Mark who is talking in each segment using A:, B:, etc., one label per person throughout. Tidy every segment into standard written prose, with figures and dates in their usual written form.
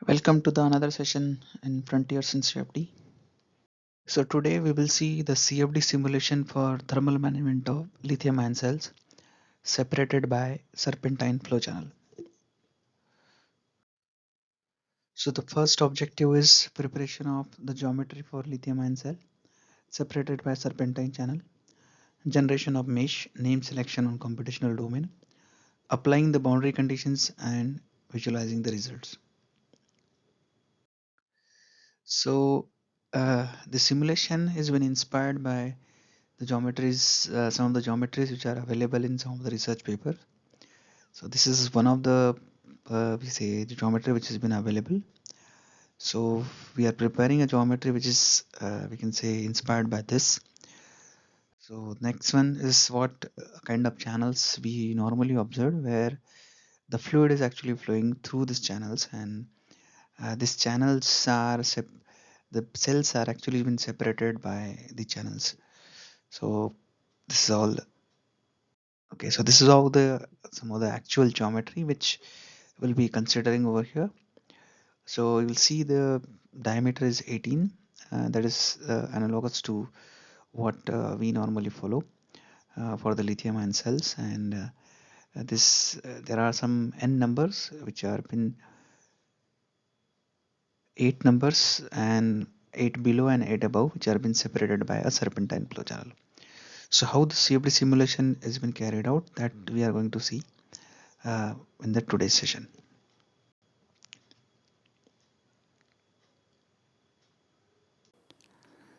A: Welcome to the another session in Frontiers in CFD. So today we will see the CFD simulation for thermal management of lithium-ion cells separated by serpentine flow channel. So the first objective is preparation of the geometry for lithium-ion cell separated by serpentine channel, generation of mesh, name selection on computational domain, applying the boundary conditions and visualizing the results. So the simulation has been inspired by the geometries, some of the geometries which are available in some of the research papers. So this is one of the we say the geometry which has been available. So we are preparing a geometry which is we can say inspired by this. So next one is what kind of channels we normally observe, where the fluid is actually flowing through these channels, and these channels are the cells are actually been separated by the channels. So this is all. Okay, so this is all the some of the actual geometry which we'll be considering over here. So you'll see the diameter is 18. That is analogous to what we normally follow for the lithium-ion cells, and this there are some n numbers which are been 8 numbers and 8 below and 8 above, which are been separated by a serpentine flow channel. So how the CFD simulation has been carried out, that we are going to see in the today's session.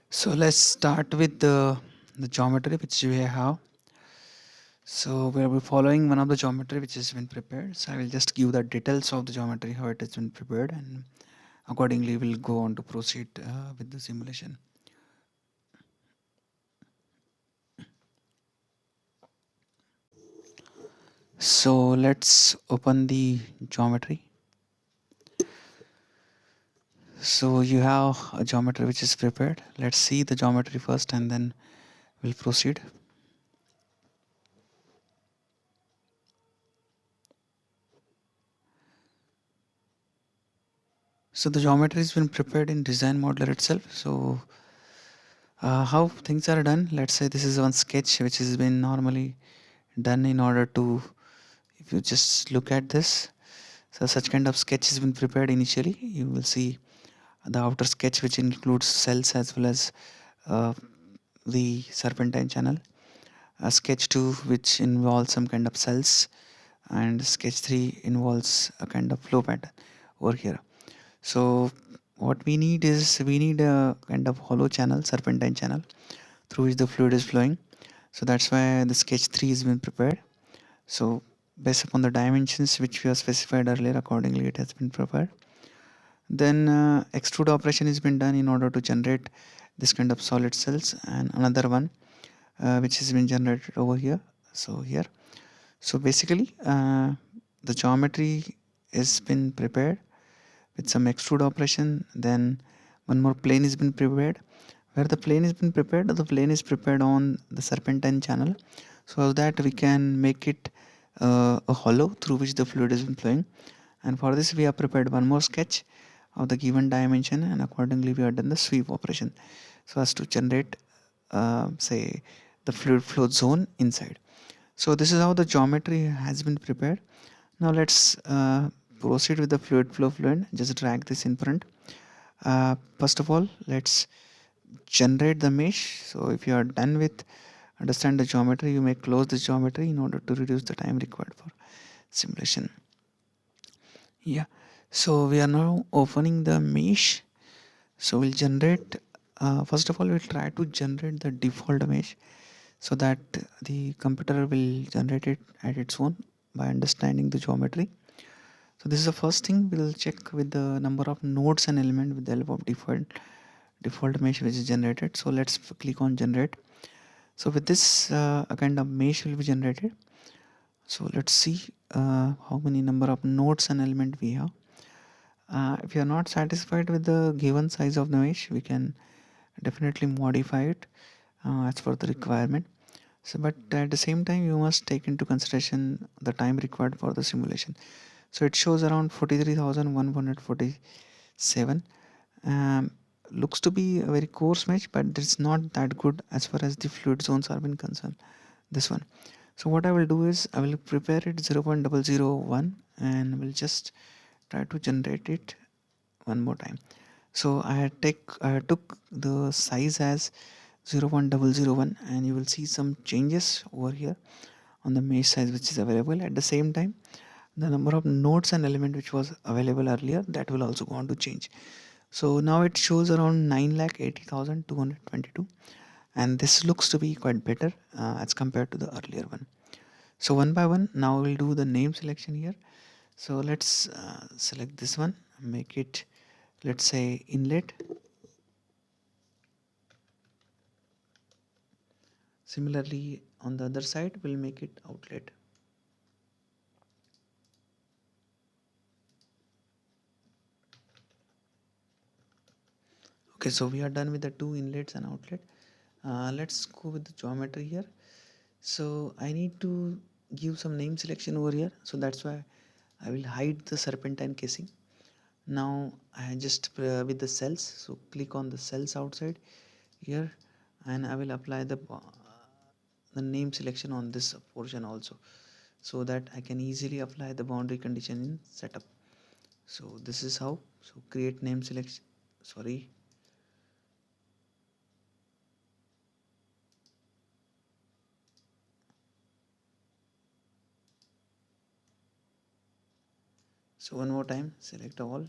A: So let's start with the geometry which we have. So we will be following one of the geometry which has been prepared. So I will just give the details of the geometry, how it has been prepared, and accordingly we'll go on to proceed with the simulation. So let's open the geometry. So you have a geometry which is prepared. Let's see the geometry first and then we'll proceed. So the geometry has been prepared in design modeler itself. So how things are done, let's say this is one sketch which has been normally done in order to, if you just look at this, so such kind of sketch has been prepared initially. You will see the outer sketch which includes cells as well as uh, the serpentine channel, a sketch 2 which involves some kind of cells, and sketch 3 involves a kind of flow pattern over here. So what we need is we need a kind of hollow channel, serpentine channel, through which the fluid is flowing. So that's why the sketch 3 has been prepared. So based upon the dimensions which we have specified earlier, accordingly it has been prepared. Then extrude operation has been done in order to generate this kind of solid cells, and another one which has been generated over here. So here, so basically the geometry has been prepared with some extrude operation. Then one more plane has been prepared. Where the plane has been prepared, the plane is prepared on the serpentine channel, so that we can make it a hollow through which the fluid has been flowing. And for this we have prepared one more sketch of the given dimension, and accordingly we have done the sweep operation so as to generate say the fluid flow zone inside. So this is how the geometry has been prepared. Now let's proceed with the fluid flow fluent. Just drag this in front. First of all, let's generate the mesh. So if you are done with understand the geometry, you may close the geometry in order to reduce the time required for simulation. Yeah, so we are now opening the mesh. So we'll generate first of all we'll try to generate the default mesh, so that the computer will generate it at its own by understanding the geometry. So this is the first thing. We'll check with the number of nodes and element with the help of default mesh which is generated. So let's click on generate. So with this a kind of mesh will be generated. So let's see how many number of nodes and element we have. If you are not satisfied with the given size of the mesh, we can definitely modify it as per the requirement. So but at the same time you must take into consideration the time required for the simulation. So it shows around 43,147. um, Looks to be a very coarse mesh, but it's not that good as far as the fluid zones are been concerned, this one. So what I will do is I will prepare it 0.001 and will just try to generate it one more time. So I took the size as 0.001, and you will see some changes over here on the mesh size which is available. At the same time, the number of nodes and element which was available earlier, that will also go on to change. So now it shows around 9,80,222, and this looks to be quite better as compared to the earlier one. So one by one, now we'll do the name selection here. So let's select this one, make it, let's say, inlet. Similarly, on the other side, we'll make it outlet. Okay, so we are done with the two inlets and outlet. Let's go with the geometry here. So I need to give some name selection over here. So that's why I will hide the serpentine casing. Now I just with the cells. So click on the cells outside here, and I will apply the name selection on this portion also, so that I can easily apply the boundary condition in setup. So this is how. So create name selection. Sorry. So one more time, select all.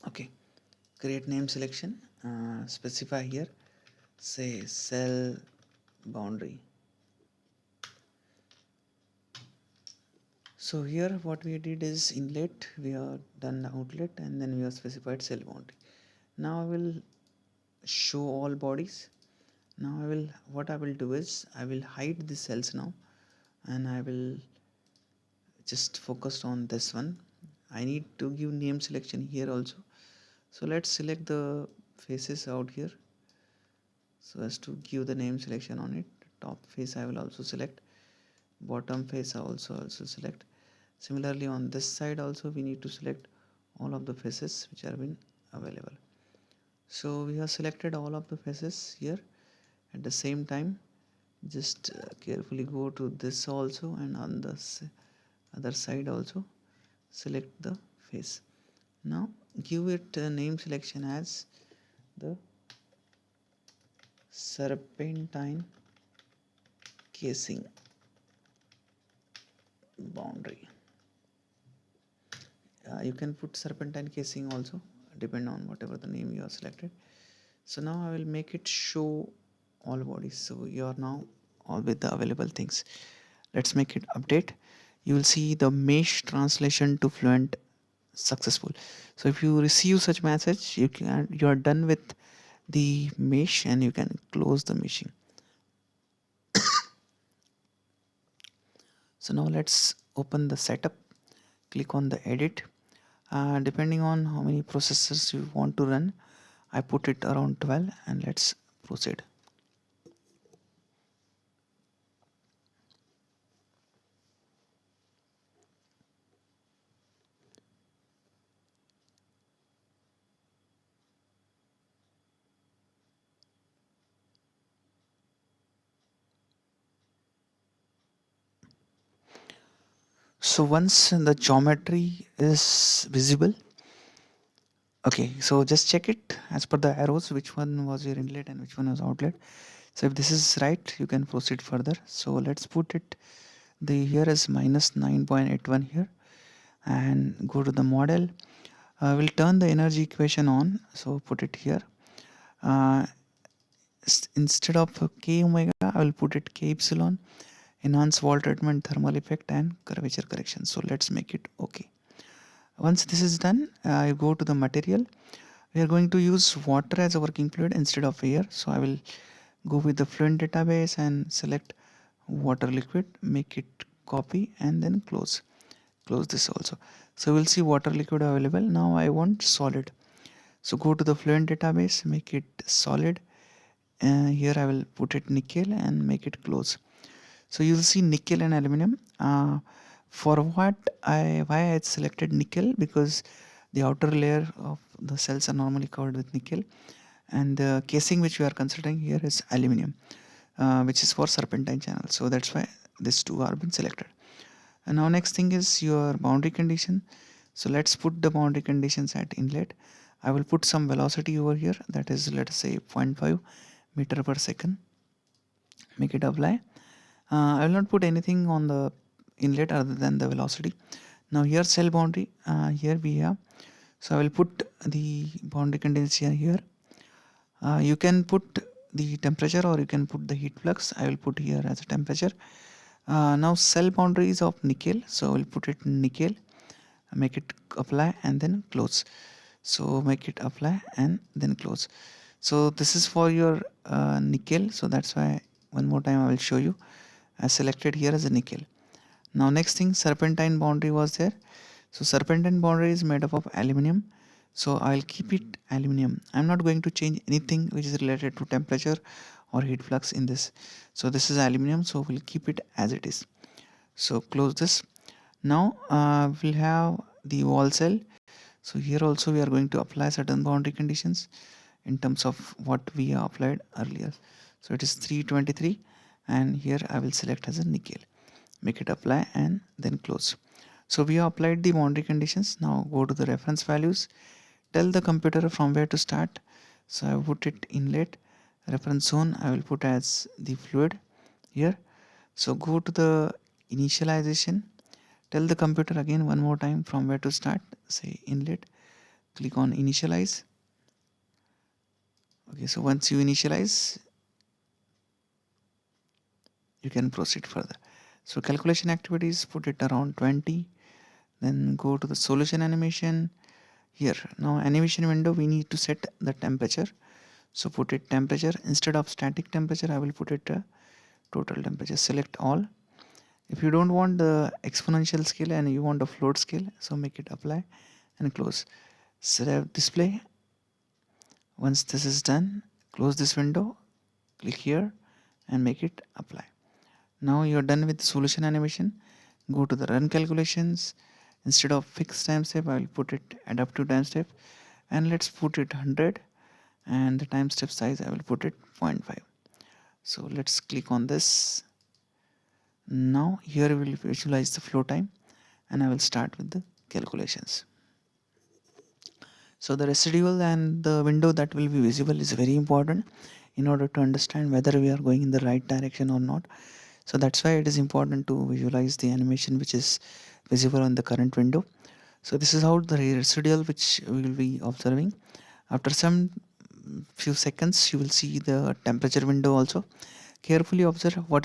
A: Okay, create name selection. Specify here, say cell boundary. So here what we did is inlet, we have done outlet, and then we have specified cell boundary. Now I will show all bodies. Now what I will do is I will hide the cells now, and I will just focus on this one. I need to give name selection here also. So let's select the faces out here, so as to give the name selection on it. Top face I will also select, bottom face I also select. Similarly on this side also we need to select all of the faces which are been available. So we have selected all of the faces here. At the same time, just carefully go to this also, and on the other side also select the face. Now give it a name selection as the serpentine casing boundary. You can put serpentine casing also, depend on whatever the name you have selected. So now I will make it show all bodies. So you are now all with the available things. Let's make it update. You will see the mesh translation to Fluent successful. So if you receive such message, you are done with the mesh, and you can close the meshing. So now let's open the setup, click on the edit. Depending on how many processors you want to run, I put it around 12, and let's proceed. So once the geometry is visible, okay, so just check it as per the arrows, which one was your inlet and which one was outlet. So if this is right, you can proceed further. So let's put it, the here is minus 9.81 here, and go to the model. We'll turn the energy equation on, so put it here. uh, Instead of k omega, I will put it k epsilon, enhance wall treatment, thermal effect, and curvature correction. So let's make it okay. Once this is done, I go to the material. We are going to use water as a working fluid instead of air, so I will go with the Fluent database and select water liquid, make it copy, and then close this also. So we'll see water liquid available. Now I want solid. So go to the Fluent database, make it solid. Here I will put it nickel and make it close. So you'll see nickel and aluminum. For what why I selected nickel, because the outer layer of the cells are normally covered with nickel, and the casing which we are considering here is aluminum, which is for serpentine channel. So that's why these two are been selected. And now next thing is your boundary condition. So let's put the boundary conditions at inlet. I will put some velocity over here, that is, let us say 0.5 meter per second. Make it apply. I will not put anything on the inlet other than the velocity. Now here cell boundary, here we have, so I will put the boundary condition here. You can put the temperature or you can put the heat flux. I will put here as a temperature. Now cell boundary is of nickel, so I will put it in nickel, make it apply and then close. So make it apply and then close. So this is for your nickel, so that's why one more time I will show you. I selected here as a nickel. Now next thing, serpentine boundary was there. So serpentine boundary is made up of aluminum, so I'll keep it aluminum. I'm not going to change anything which is related to temperature or heat flux in this. So this is aluminum, so we'll keep it as it is. So close this. Now we'll have the wall cell. So here also we are going to apply certain boundary conditions in terms of what we have applied earlier. So it is 323, and here I will select as a nickel. Make it apply and then close. So we have applied the boundary conditions. Now go to the reference values. Tell the computer from where to start. So I put it inlet. Reference zone I will put as the fluid here. So go to the initialization. Tell the computer again one more time from where to start. Say inlet. Click on initialize. Okay, so once you initialize, you can proceed further. So calculation activities, put it around 20. Then go to the solution animation. Here now animation window, we need to set the temperature. So put it temperature. Instead of static temperature, I will put it total temperature. Select all. If you don't want the exponential scale and you want a float scale, so make it apply and close. Select display. Once this is done, close this window, click here and make it apply. Now you're done with solution animation. Go to the run calculations. Instead of fixed time step, I will put it adaptive time step, and let's put it 100, and the time step size I will put it 0.5. So let's click on this. Now here we will visualize the flow time, and I will start with the calculations. So the residual and the window that will be visible is very important in order to understand whether we are going in the right direction or not. So that's why it is important to visualize the animation which is visible on the current window. So this is how the residual which we will be observing. After some few seconds, you will see the temperature window also. Carefully observe what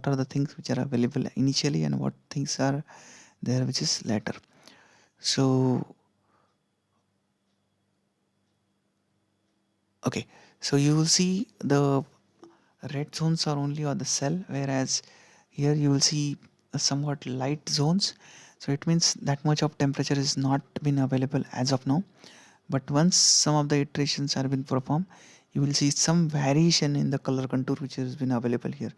A: are the things which are available initially and what things are there which is later. So okay, so you will see the red zones are only on the cell, whereas here you will see somewhat light zones. So it means that much of temperature is not been available as of now, but once some of the iterations are been performed, you will see some variation in the color contour which has been available here.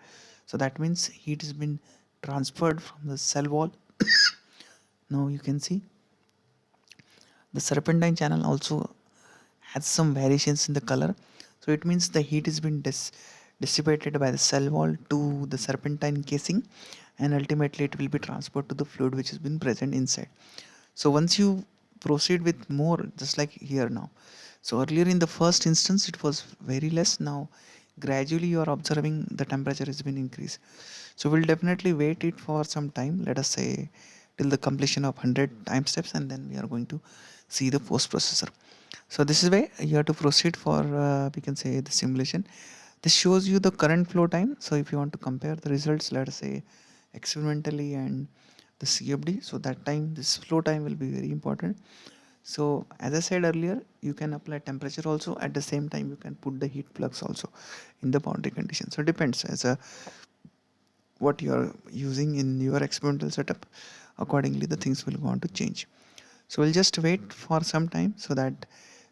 A: So that means heat has been transferred from the cell wall. Now you can see the serpentine channel also has some variations in the color. So it means the heat has been dissipated by the cell wall to the serpentine casing, and ultimately it will be transferred to the fluid which has been present inside. So once you proceed with more, just like here now, so earlier in the first instance it was very less. Now gradually you are observing the temperature has been increased. So we'll definitely wait it for some time, let us say till the completion of 100 time steps, and then we are going to see the post processor. So this is where you have to proceed for we can say the simulation. This shows you the current flow time. So if you want to compare the results, let us say experimentally and the CFD, so that time this flow time will be very important. So as I said earlier, you can apply temperature also, at the same time you can put the heat flux also in the boundary condition. So it depends as a what you are using in your experimental setup. Accordingly the things will go on to change. So we'll just wait for some time so that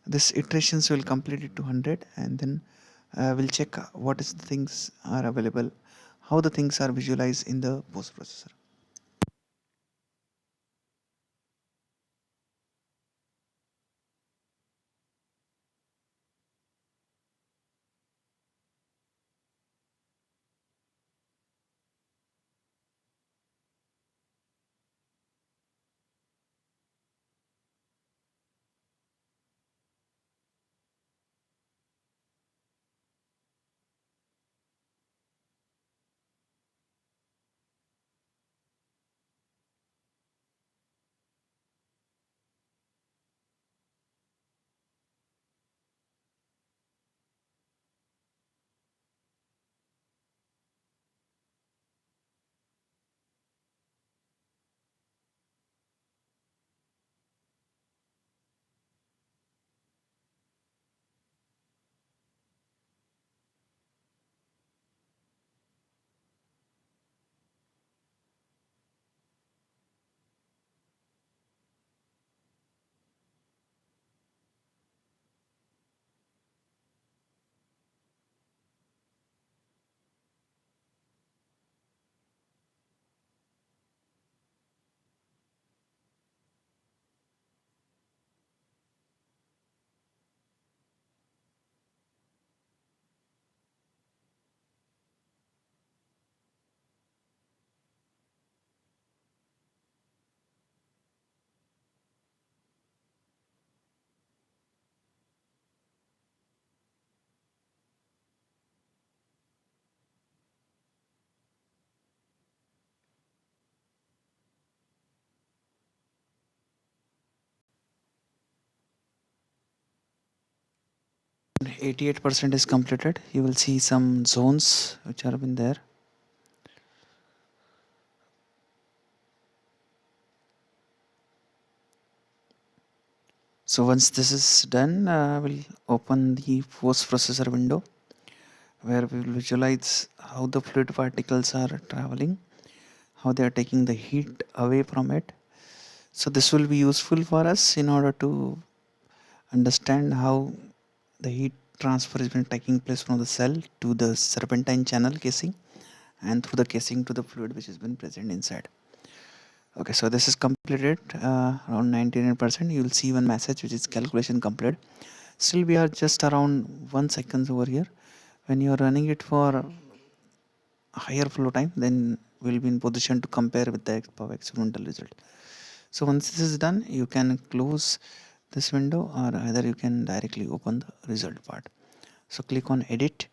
A: This iterations will complete it to 100, and then we'll check what is the things are available, how the things are visualized in the post processor. 88% is completed. You will see some zones which are been there. So once this is done, we'll open the post processor window where we will visualize how the fluid particles are traveling, how they are taking the heat away from it. So this will be useful for us in order to understand how the heat transfer is been taking place from the cell to the serpentine channel casing, and through the casing to the fluid which has been present inside. Okay, so this is completed around 99%. You will see one message which is calculation complete. Still we are just around 1 seconds over here. When you are running it for higher flow time, then we'll be in position to compare with the experimental result. So once this is done, you can close this window, or either you can directly open the result part. So click on edit.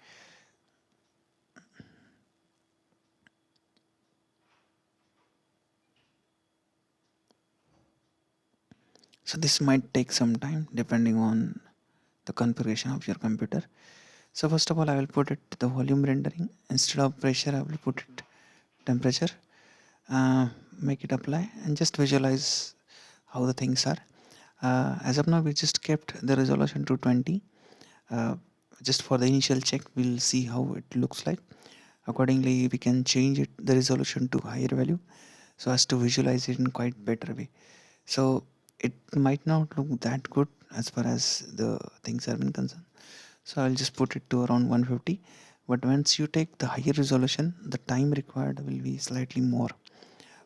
A: So this might take some time depending on the configuration of your computer. So first of all, I will put it the volume rendering. Instead of pressure, I will put it temperature. Make it apply and just visualize how the things are. As of now, we just kept the resolution to 20. Uh, just for the initial check, we'll see how it looks like. Accordingly, we can change it the resolution to higher value so as to visualize it in quite better way. So it might not look that good as far as the things are been concerned. So I'll just put it to around 150. But once you take the higher resolution, the time required will be slightly more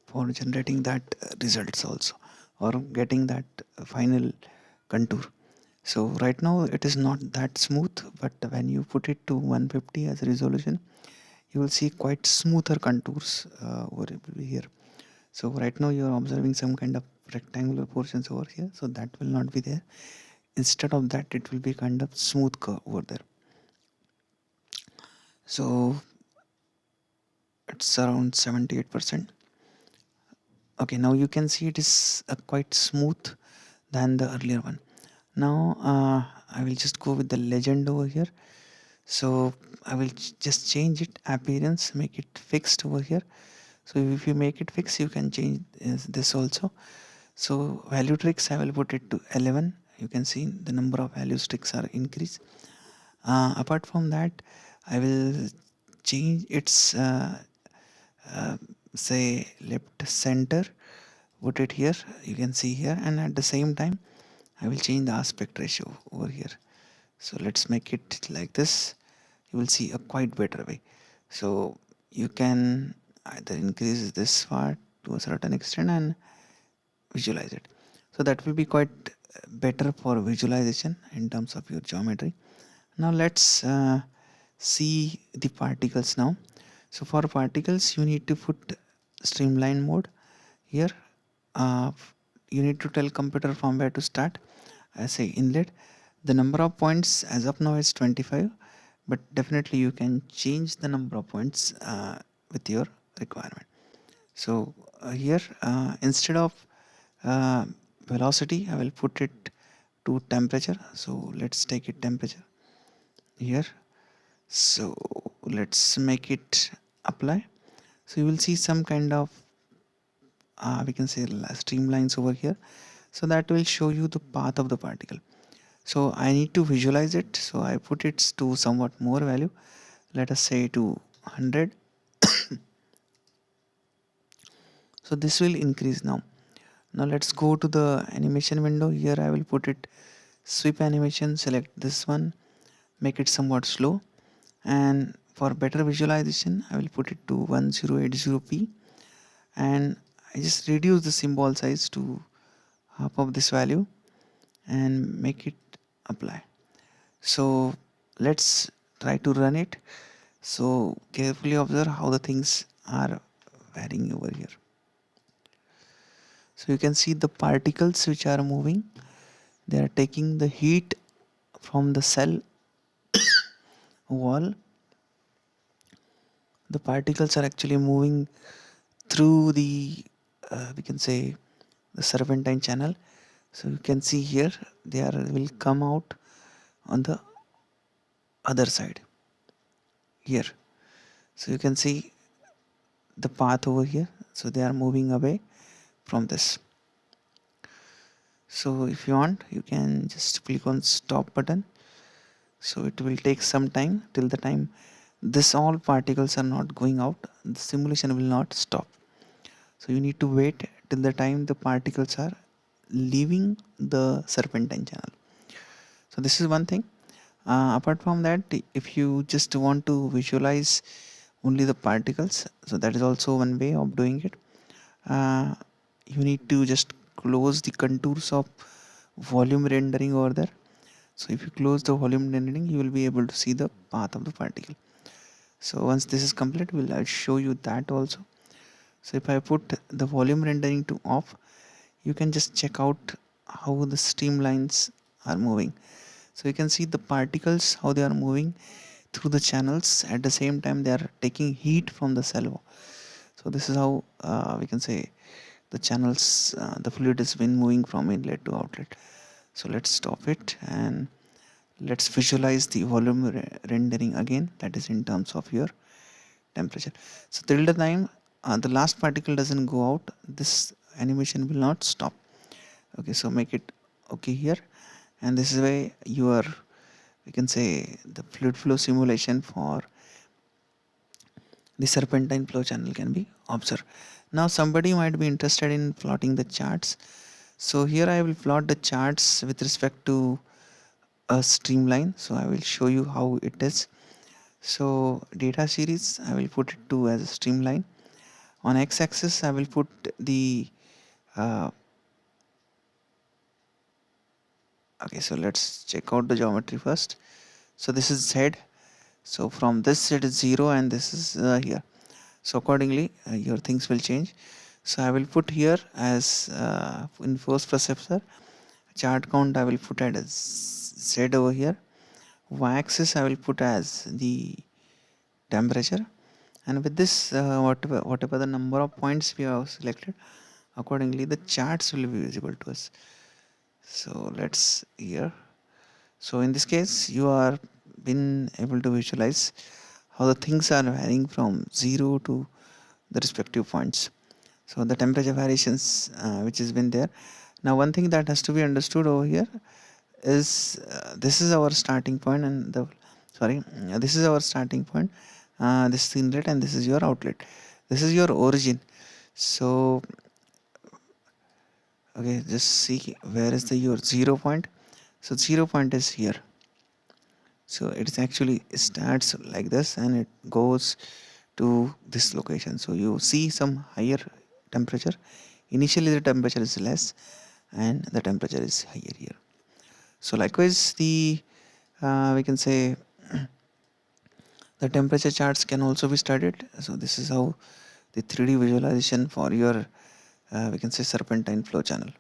A: for generating that results also, or getting that final contour. So right now it is not that smooth, but when you put it to 150 as a resolution, you will see quite smoother contours over here. So right now you are observing some kind of rectangular portions over here, so that will not be there. Instead of that, it will be kind of smooth curve over there. So it's around 78%. Okay, now you can see it is quite smooth than the earlier one. Now I will just go with the legend over here. So I will just change it appearance, make it fixed over here. So if you make it fixed, you can change this also. So value tricks, I will put it to 11. You can see the number of value tricks are increased. Apart from that, I will change its uh, say left center, put it here, you can see here, and at the same time I will change the aspect ratio over here. So let's make it like this. You will see a quite better way. So you can either increase this part to a certain extent and visualize it. So that will be quite better for visualization in terms of your geometry. Now let's see the particles now. So for particles you need to put streamline mode here. uh, you need to tell computer from where to start. I say inlet. The number of points as of now is 25, but definitely you can change the number of points with your requirement. So here instead of uh, velocity I will put it to temperature. So let's take it temperature here. So let's make it apply. So you will see some kind of we can say streamlines over here. So that will show you the path of the particle. So I need to visualize it, so I put it to somewhat more value, let us say to 100. So this will increase now. Now let's go to the animation window. Here I will put it sweep animation, select this one, make it somewhat slow, and for better visualization I will put it to 1080p, and I just reduce the symbol size to half of this value and make it apply. So let's try to run it. So carefully observe how the things are varying over here. So you can see the particles which are moving, they are taking the heat from the cell wall. The particles are actually moving through the we can say the serpentine channel. So you can see here they are will come out on the other side here. So you can see the path over here. So they are moving away from this. So if you want you can just click on stop button. So it will take some time. Till the time this all particles are not going out, the simulation will not stop. So you need to wait till the time the particles are leaving the serpentine channel. So this is one thing. Apart from that, if you just want to visualize only the particles, so that is also one way of doing it. uh, you need to just close the contours of volume rendering over there. So if you close the volume rendering you will be able to see the path of the particle. So once this is complete I'll show you that also. So if I put the volume rendering to off, you can just check out how the streamlines are moving. So you can see the particles how they are moving through the channels, at the same time they are taking heat from the cell. So this is how we can say the channels, the fluid has been moving from inlet to outlet. So let's stop it and let's visualize the volume rendering again, that is in terms of your temperature. So till the time the last particle doesn't go out, this animation will not stop. Okay, so make it okay here, and this is why your we can say the fluid flow simulation for the serpentine flow channel can be observed. Now somebody might be interested in plotting the charts. So here I will plot the charts with respect to a streamline. So I will show you how it is. So data series I will put it to as a streamline. On x-axis I will put the uh, okay, so let's check out the geometry first. So this is z. So from this it is 0 and this is here. So accordingly your things will change. So I will put here as in force processor chart count I will put it as z over here. Y-axis I will put as the temperature, and with this whatever the number of points we have selected, accordingly the charts will be visible to us. So let's here. So in this case you are been able to visualize how the things are varying from 0 to the respective points. So the temperature variations which has been there. Now one thing that has to be understood over here is this is our starting point and the sorry this is our starting point, this is inlet and this is your outlet, this is your origin. So Okay, just see where is the your 0 point. So 0 point is here. So it is actually starts like this and it goes to this location. So you see some higher temperature. Initially the temperature is less and the temperature is higher here. So likewise the we can say the temperature charts can also be studied. So this is how the 3D visualization for your we can say serpentine flow channel.